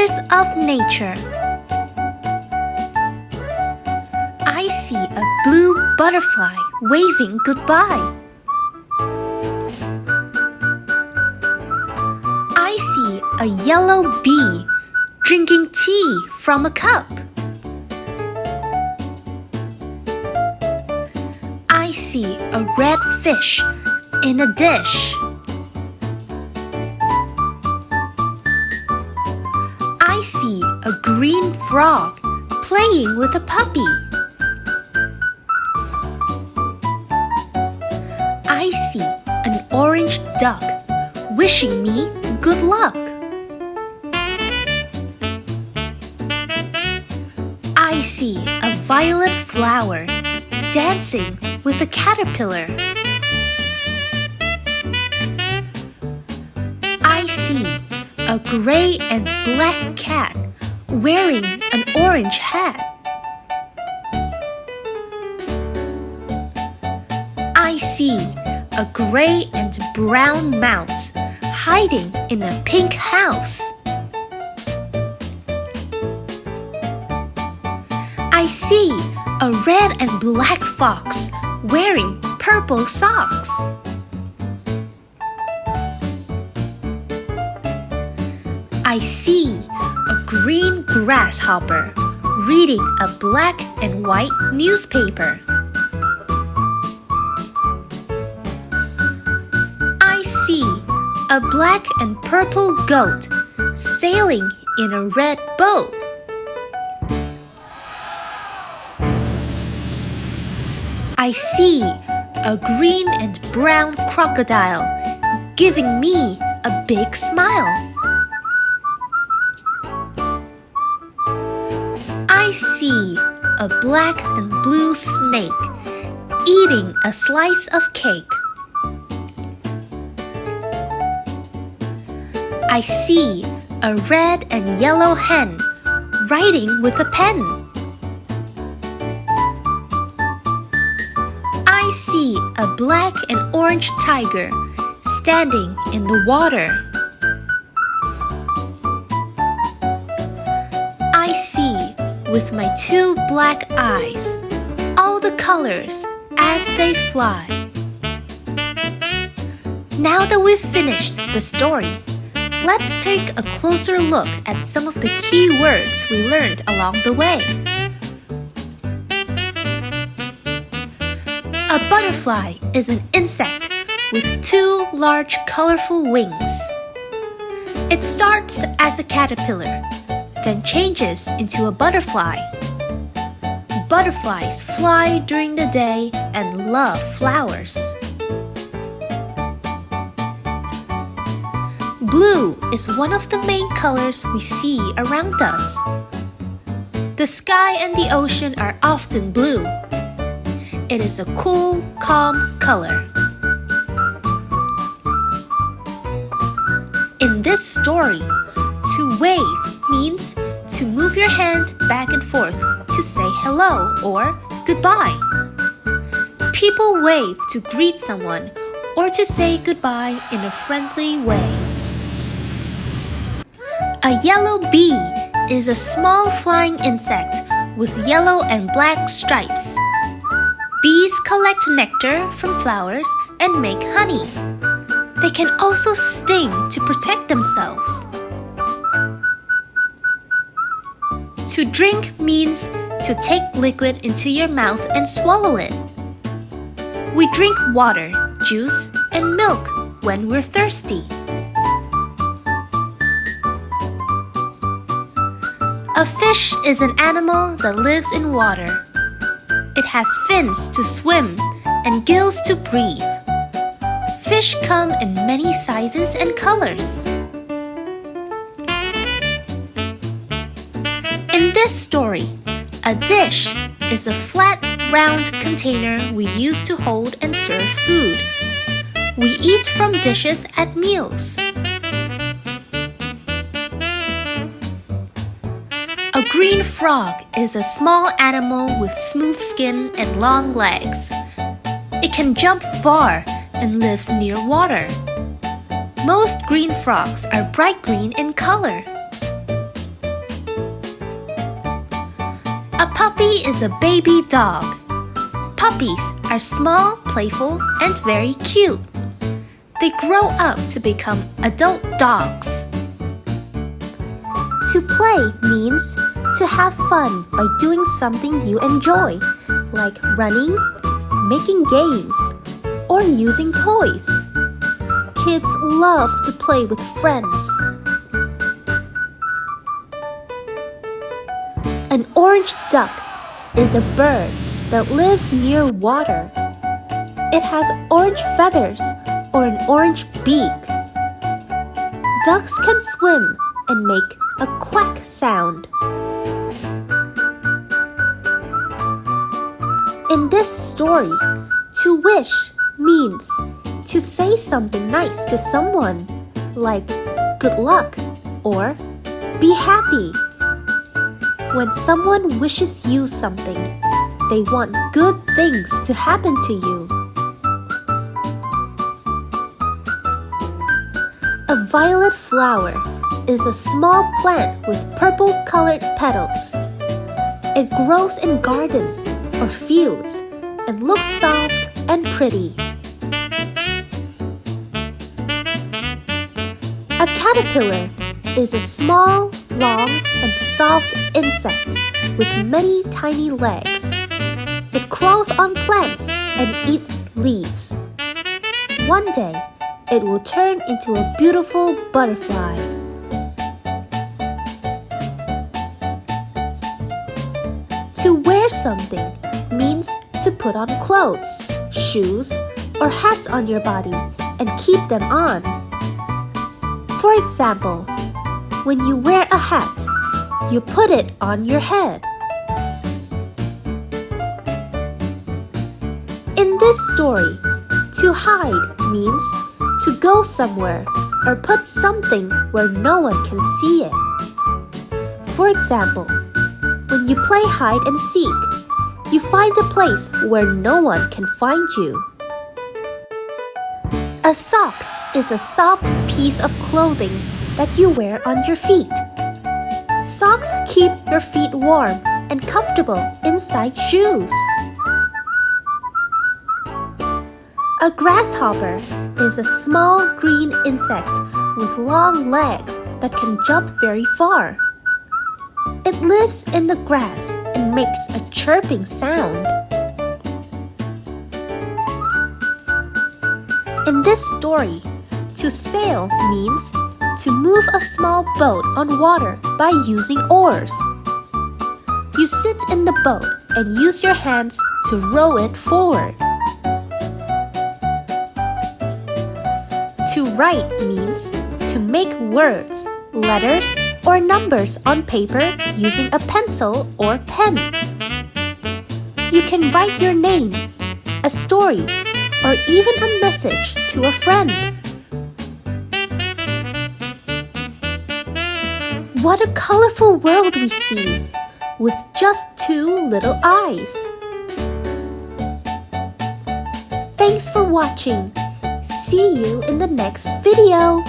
Wonders of Nature. I see a blue butterfly waving goodbye. I see a yellow bee drinking tea from a cup. I see a red fish in a dish. I see a green frog playing with a puppy. I see an orange duck wishing me good luck. I see a violet flower dancing with a caterpillar. I see a gray and black cat wearing an orange hat. I see a gray and brown mouse hiding in a pink house. I see a red and black fox wearing purple socks. I see a green grasshopper reading a black and white newspaper. I see a black and purple goat sailing in a red boat. I see a green and brown crocodile giving me a big smile. I see a black and blue snake eating a slice of cake. I see a red and yellow hen writing with a pen. I see a black and orange tiger standing in the water. I see with my two black eyes all the colors as they fly. Now that we've finished the story, let's take a closer look at some of the key words we learned along the way. A butterfly is an insect with two large colorful wings. It starts as a caterpillar, then changes into a butterfly. Butterflies fly during the day and love flowers. Blue is one of the main colors we see around us. The sky and the ocean are often blue. It is a cool, calm color. In this story, to wave means to move your hand back and forth to say hello or goodbye. People wave to greet someone or to say goodbye in a friendly way. A yellow bee is a small flying insect with yellow and black stripes. Bees collect nectar from flowers and make honey. They can also sting to protect themselves. To drink means to take liquid into your mouth and swallow it. We drink water, juice, and milk when we're thirsty. A fish is an animal that lives in water. It has fins to swim and gills to breathe. Fish come in many sizes and colors. In this story, a dish is a flat, round container we use to hold and serve food. We eat from dishes at meals. A green frog is a small animal with smooth skin and long legs. It can jump far and lives near water. Most green frogs are bright green in color. Puppy is a baby dog. Puppies are small, playful, and very cute. They grow up to become adult dogs. To play means to have fun by doing something you enjoy, like running, making games, or using toys. Kids love to play with friends. An orange duck is a bird that lives near water. It has orange feathers or an orange beak. Ducks can swim and make a quack sound. In this story, to wish means to say something nice to someone, like good luck or be happy. When someone wishes you something, they want good things to happen to you. A violet flower is a small plant with purple-colored petals. It grows in gardens or fields and looks soft and pretty. A caterpillar is a small, long, and soft insect with many tiny legs. It crawls on plants and eats leaves. One day, it will turn into a beautiful butterfly. To wear something means to put on clothes, shoes, or hats on your body and keep them on. For example, when you wear a hat, you put it on your head. In this story, to hide means to go somewhere or put something where no one can see it. For example, when you play hide and seek, you find a place where no one can find you. A sock is a soft piece of clothing that you wear on your feet. Socks keep your feet warm and comfortable inside shoes. A grasshopper is a small green insect with long legs that can jump very far. It lives in the grass and makes a chirping sound. In this story, to sail means to move a small boat on water by using oars. You sit in the boat and use your hands to row it forward. To write means to make words, letters, or numbers on paper using a pencil or pen. You can write your name, a story, or even a message to a friend. What a colorful world we see with just two little eyes. Thanks for watching. See you in the next video.